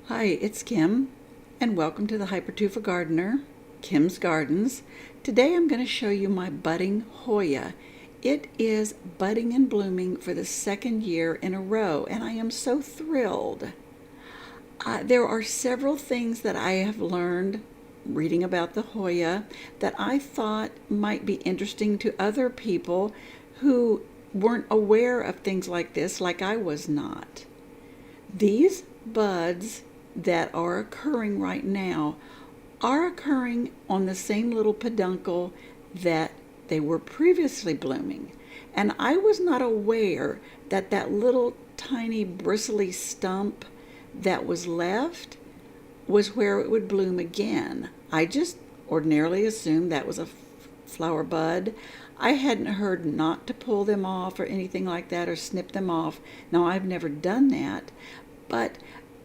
Hi, it's Kim, and welcome to the Hypertufa Gardener, Kim's Gardens. Today I'm going to show you my budding Hoya. It is budding and blooming for the second year in a row, and I am so thrilled. There are several things that I have learned reading about the Hoya that I thought might be interesting to other people who weren't aware of things like this, like I was not. These buds that are occurring right now are occurring on the same little peduncle that they were previously blooming. And I was not aware that that little tiny bristly stump that was left was where it would bloom again. I just ordinarily assumed that was a flower bud. I hadn't heard not to pull them off or anything like that or snip them off. Now, I've never done that, but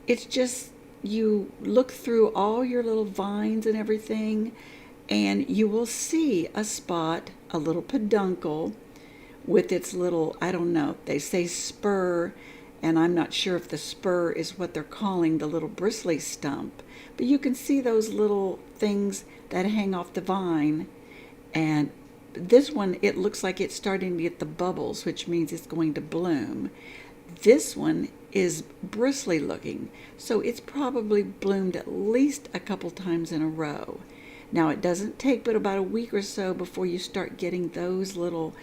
it's just you look through all your little vines and everything, and you will see a spot, a little peduncle with its little, I don't know, they say spur, and I'm not sure if the spur is what they're calling the little bristly stump, but you can see those little things that hang off the vine. And this one, it looks like it's starting to get the bubbles, which means it's going to bloom. This one is bristly looking, so it's probably bloomed at least a couple times in a row. Now, it doesn't take but about a week or so before you start getting those little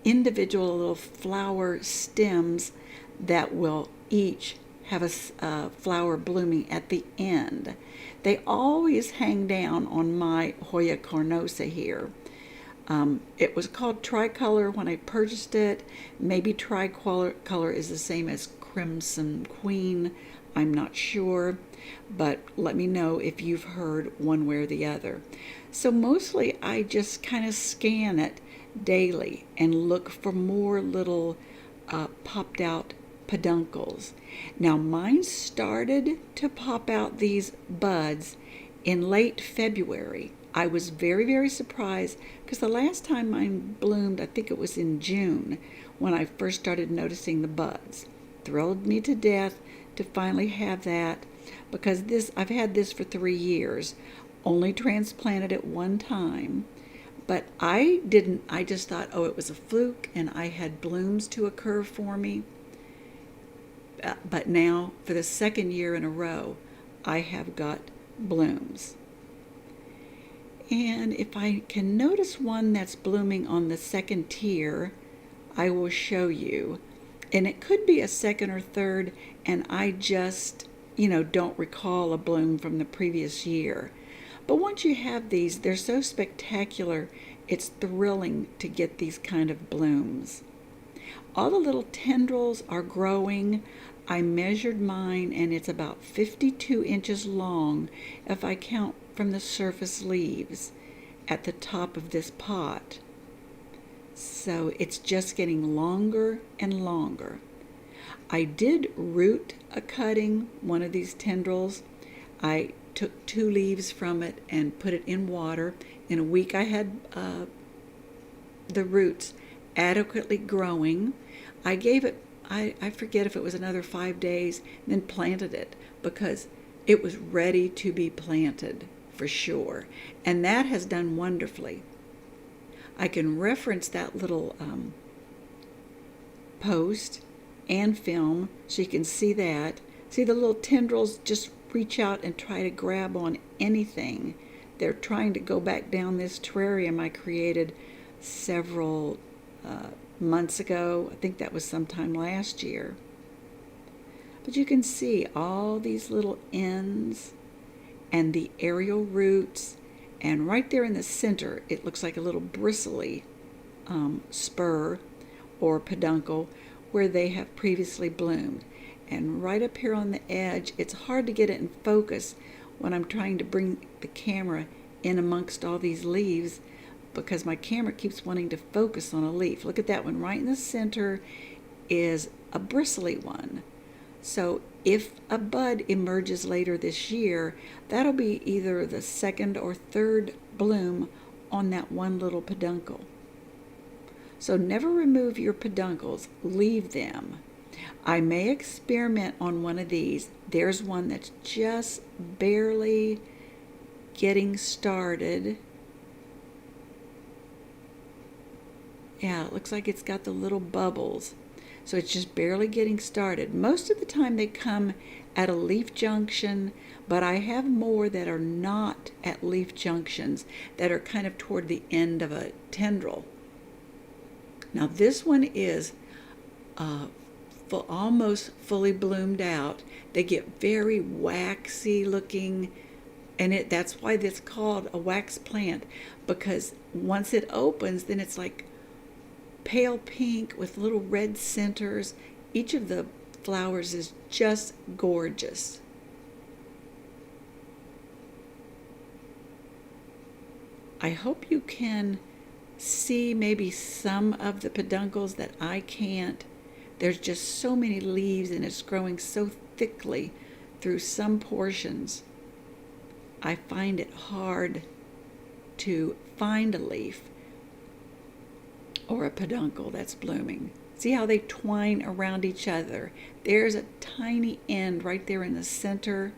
individual little flower stems that will each have a flower blooming at the end. They always hang down on my Hoya carnosa here. It was called tricolor when I purchased it. Maybe tricolor is the same as Crimson Queen. I'm not sure, but let me know if you've heard one way or the other. So mostly I just kind of scan it daily and look for more little popped out peduncles. Now, mine started to pop out these buds in late February. I was very, very surprised because the last time mine bloomed, I think it was in June when I first started noticing the buds. Thrilled me to death to finally have that, because I've had this for 3 years, only transplanted it one time. But I just thought, oh, it was a fluke and I had blooms to occur for me. But now, for the second year in a row, I have got blooms. And if I can notice one that's blooming on the second tier, I will show you. And it could be a second or third, and I just, don't recall a bloom from the previous year. But once you have these, they're so spectacular, it's thrilling to get these kind of blooms. All the little tendrils are growing. I measured mine, and it's about 52 inches long if I count from the surface leaves at the top of this pot. So it's just getting longer and longer. I did root a cutting, one of these tendrils. I took 2 leaves from it and put it in water. In a week I had the roots adequately growing. I gave it, I forget if it was another 5 days, and then planted it because it was ready to be planted for sure. And that has done wonderfully. I can reference that little post and film so you can see that. See, the little tendrils just reach out and try to grab on anything. They're trying to go back down this terrarium I created several months ago. I think that was sometime last year. But you can see all these little ends and the aerial roots, and right there in the center it looks like a little bristly spur or peduncle where they have previously bloomed. And right up here on the edge, it's hard to get it in focus when I'm trying to bring the camera in amongst all these leaves, because my camera keeps wanting to focus on a leaf. Look at that one right in the center is a bristly one. So if a bud emerges later this year, that'll be either the second or third bloom on that one little peduncle. So never remove your peduncles, leave them. I may experiment on one of these. There's one that's just barely getting started. Yeah, it looks like it's got the little bubbles. So it's just barely getting started. Most of the time they come at a leaf junction, but I have more that are not at leaf junctions, that are kind of toward the end of a tendril. Now this one is almost fully bloomed out. They get very waxy looking, and that's why it's called a wax plant, because once it opens, then it's like pale pink with little red centers. Each of the flowers is just gorgeous. I hope you can see maybe some of the peduncles that I can't. There's just so many leaves and it's growing so thickly through some portions. I find it hard to find a leaf or a peduncle that's blooming. See how they twine around each other? There's a tiny end right there in the center.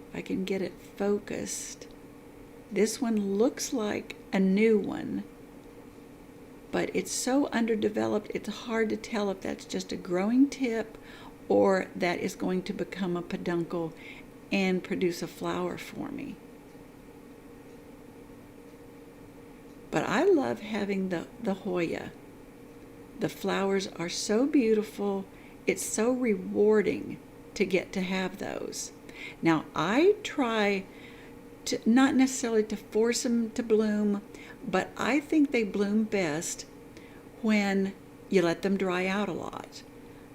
If I can get it focused. This one looks like a new one, but it's so underdeveloped, it's hard to tell if that's just a growing tip or that is going to become a peduncle and produce a flower for me. But I love having the Hoya. The flowers are so beautiful. It's so rewarding to get to have those. Now I try to, not necessarily to force them to bloom, but I think they bloom best when you let them dry out a lot.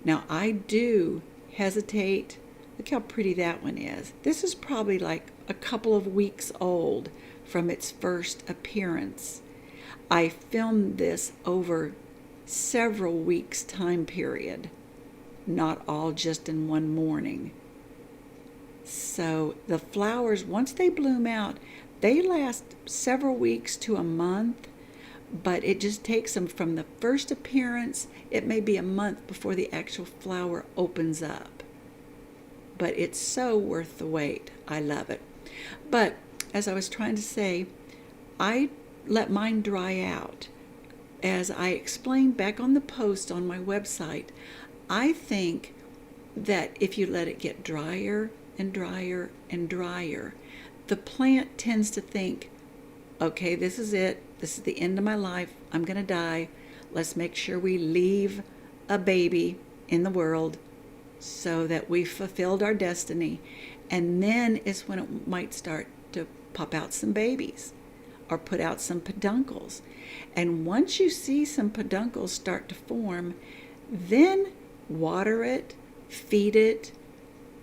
Now I do hesitate. Look how pretty that one is. This is probably like a couple of weeks old from its first appearance. I filmed this over several weeks time period, not all just in one morning. So the flowers, once they bloom out, they last several weeks to a month, but it just takes them from the first appearance. It may be a month before the actual flower opens up. But it's so worth the wait. I love it. But as I was trying to say, I let mine dry out. As I explained back on the post on my website, I think that if you let it get drier and drier and drier, the plant tends to think, okay, this is it. This is the end of my life. I'm going to die. Let's make sure we leave a baby in the world so that we've fulfilled our destiny. And then is when it might start to pop out some babies or put out some peduncles. And once you see some peduncles start to form, then water it, feed it,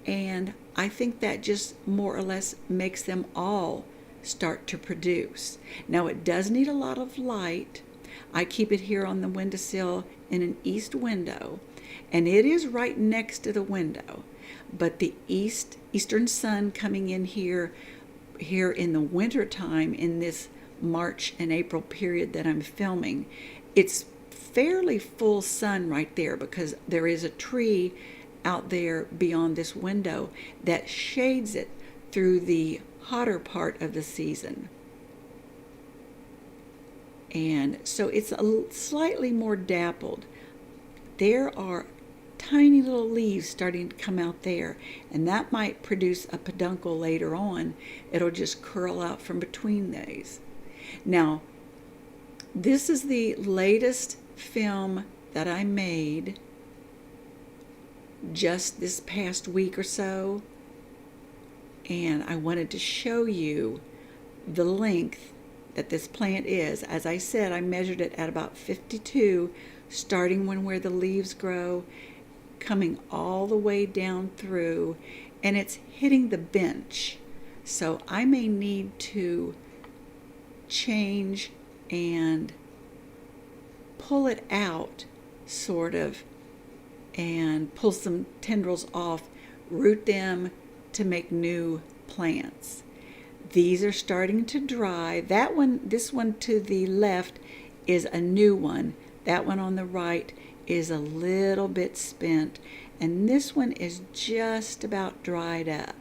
and I think that just more or less makes them all start to produce. Now it does need a lot of light. I keep it here on the windowsill in an east window, and it is right next to the window. But the eastern sun coming in here in the winter time, in this March and April period that I'm filming, it's fairly full sun right there because there is a tree out there beyond this window that shades it through the hotter part of the season. And so it's slightly more dappled. There are tiny little leaves starting to come out there, and that might produce a peduncle later on. It'll just curl out from between these. Now, this is the latest film that I made just this past week or so, and I wanted to show you the length that this plant is. As I said, I measured it at about 52, starting where the leaves grow, coming all the way down through, and it's hitting the bench. So I may need to change and pull it out, sort of, and pull some tendrils off, root them to make new plants. These are starting to dry. That one, this one to the left is a new one. That one on the right is a little bit spent, and this one is just about dried up.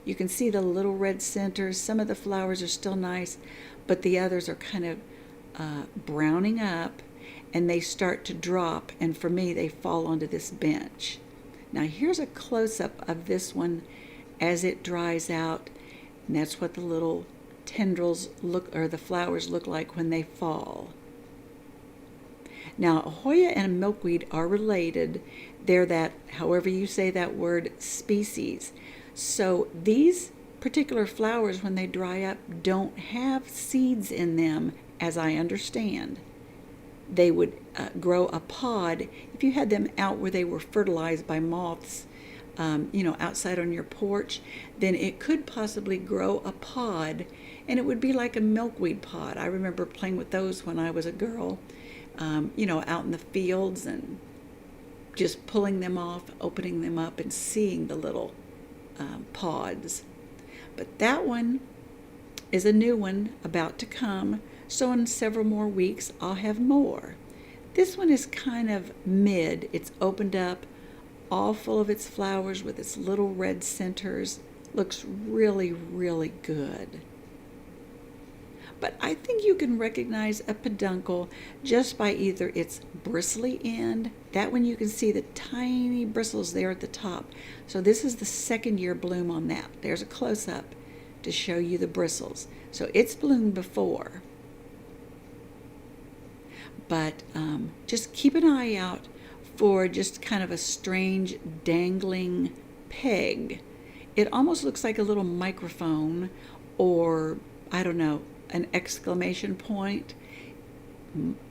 You can see the little red centers. Some of the flowers are still nice, but the others are kind of browning up, and they start to drop, and for me they fall onto this bench. Now here's a close-up of this one as it dries out, and that's what the little tendrils look, or the flowers look like when they fall. Now, a Hoya and a milkweed are related. They're that, however you say that word, species. So these particular flowers, when they dry up, don't have seeds in them, as I understand. They would grow a pod if you had them out where they were fertilized by moths, outside on your porch. Then it could possibly grow a pod, and it would be like a milkweed pod. I remember playing with those when I was a girl, out in the fields, and just pulling them off, opening them up, and seeing the little pods. But that one is a new one about to come, so in several more weeks I'll have more. This one is kind of mid. It's opened up, all full of its flowers with its little red centers. Looks really, really good. But I think you can recognize a peduncle just by either its bristly end. That one you can see the tiny bristles there at the top. So this is the second year bloom on that. There's a close-up to show you the bristles. So it's bloomed before. But just keep an eye out for just kind of a strange dangling peg. It almost looks like a little microphone, or I don't know, an exclamation point.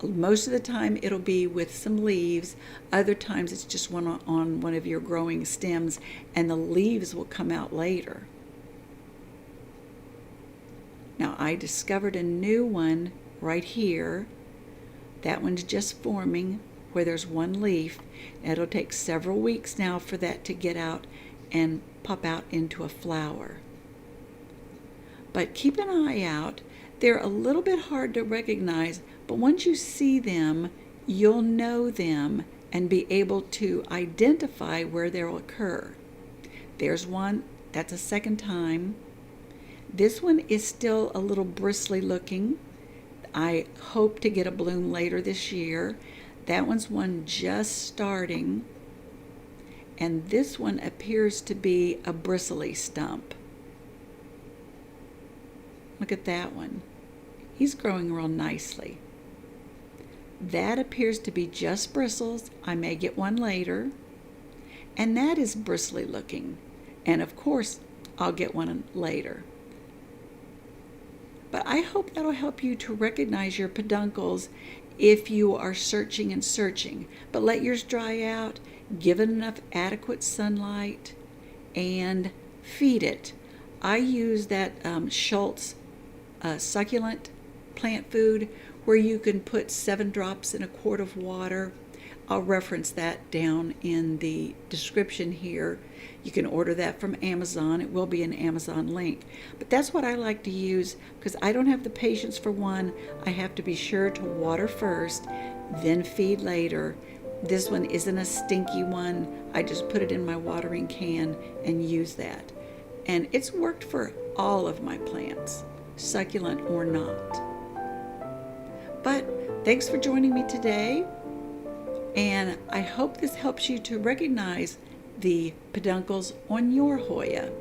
Most of the time it'll be with some leaves. Other times it's just on one of your growing stems, and the leaves will come out later. Now I discovered a new one right here. That one's just forming, where there's one leaf. It'll take several weeks now for that to get out and pop out into a flower. But keep an eye out. They're a little bit hard to recognize, but once you see them, you'll know them and be able to identify where they'll occur. There's one, that's a second time. This one is still a little bristly looking. I hope to get a bloom later this year. That one's one just starting. And this one appears to be a bristly stump. Look at that one. He's growing real nicely. That appears to be just bristles. I may get one later. And that is bristly looking. And of course, I'll get one later. But I hope that'll help you to recognize your peduncles if you are searching and searching. But let yours dry out, give it enough adequate sunlight, and feed it. I use that Schultz succulent plant food where you can put 7 drops in a quart of water. I'll reference that down in the description here. You can order that from Amazon. It will be an Amazon link. But that's what I like to use because I don't have the patience for one. I have to be sure to water first, then feed later. This one isn't a stinky one. I just put it in my watering can and use that. And it's worked for all of my plants, succulent or not. But thanks for joining me today. And I hope this helps you to recognize the peduncles on your Hoya.